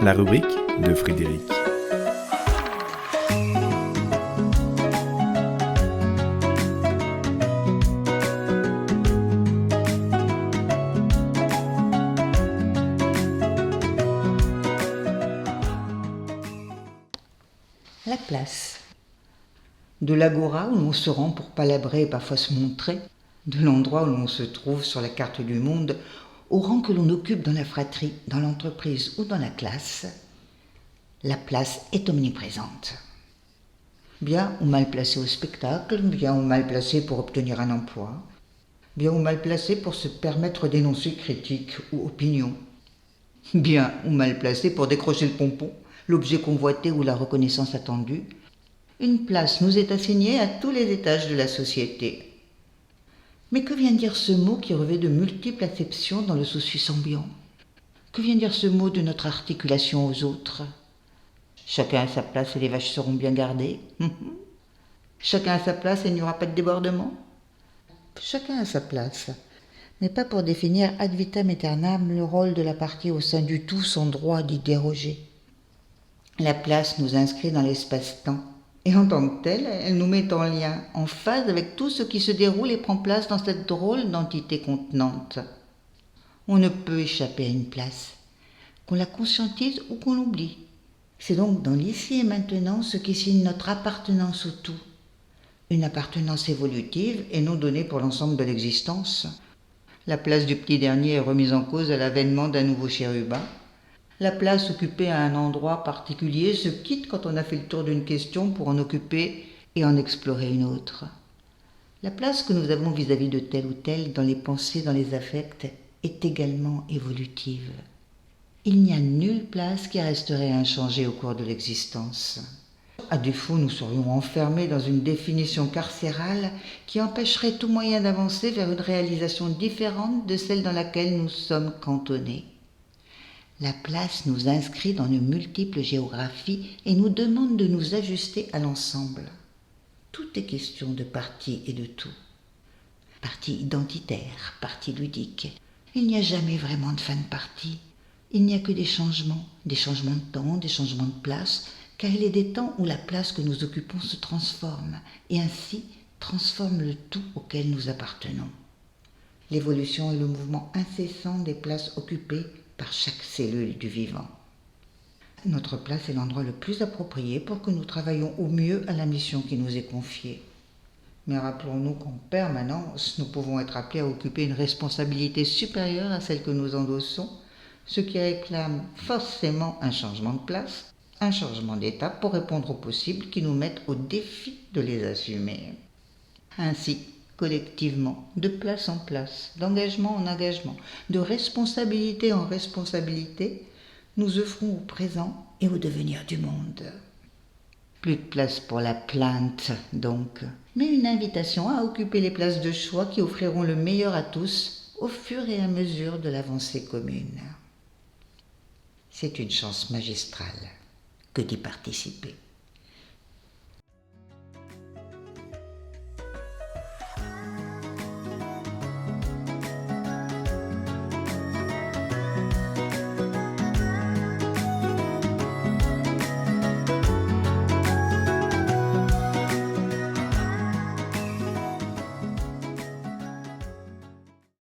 La rubrique de Frédéric. La place. De l'agora où l'on se rend pour palabrer et parfois se montrer, de l'endroit où l'on se trouve sur la carte du monde, au rang que l'on occupe dans la fratrie, dans l'entreprise ou dans la classe, la place est omniprésente. Bien ou mal placée au spectacle, bien ou mal placée pour obtenir un emploi, bien ou mal placée pour se permettre d'énoncer critiques ou opinions, bien ou mal placée pour décrocher le pompon, l'objet convoité ou la reconnaissance attendue, une place nous est assignée à tous les étages de la société. Mais que vient dire ce mot qui revêt de multiples acceptions dans le saucisse ambiant ? Que vient dire ce mot de notre articulation aux autres ? Chacun a sa place et les vaches seront bien gardées. Chacun a sa place et il n'y aura pas de débordement. Chacun a sa place, mais pas pour définir ad vitam aeternam le rôle de la partie au sein du tout sans droit d'y déroger. La place nous inscrit dans l'espace-temps. Et en tant que telle, elle nous met en lien, en phase avec tout ce qui se déroule et prend place dans cette drôle d'entité contenante. On ne peut échapper à une place, qu'on la conscientise ou qu'on l'oublie. C'est donc dans l'ici et maintenant ce qui signe notre appartenance au tout. Une appartenance évolutive et non donnée pour l'ensemble de l'existence. La place du petit dernier est remise en cause à l'avènement d'un nouveau chérubin. La place occupée à un endroit particulier se quitte quand on a fait le tour d'une question pour en occuper et en explorer une autre. La place que nous avons vis-à-vis de tel ou tel dans les pensées, dans les affects, est également évolutive. Il n'y a nulle place qui resterait inchangée au cours de l'existence. À défaut, nous serions enfermés dans une définition carcérale qui empêcherait tout moyen d'avancer vers une réalisation différente de celle dans laquelle nous sommes cantonnés. La place nous inscrit dans une multiple géographie et nous demande de nous ajuster à l'ensemble. Tout est question de partie et de tout. Partie identitaire, partie ludique. Il n'y a jamais vraiment de fin de partie. Il n'y a que des changements de temps, des changements de place, car il est des temps où la place que nous occupons se transforme et ainsi transforme le tout auquel nous appartenons. L'évolution est le mouvement incessant des places occupées par chaque cellule du vivant. Notre place est l'endroit le plus approprié pour que nous travaillions au mieux à la mission qui nous est confiée. Mais rappelons-nous qu'en permanence, nous pouvons être appelés à occuper une responsabilité supérieure à celle que nous endossons, ce qui réclame forcément un changement de place, un changement d'étape pour répondre aux possibles qui nous mettent au défi de les assumer. Ainsi, collectivement, de place en place, d'engagement en engagement, de responsabilité en responsabilité, nous œuvrons au présent et au devenir du monde. Plus de place pour la plainte, donc, mais une invitation à occuper les places de choix qui offriront le meilleur à tous au fur et à mesure de l'avancée commune. C'est une chance magistrale que d'y participer.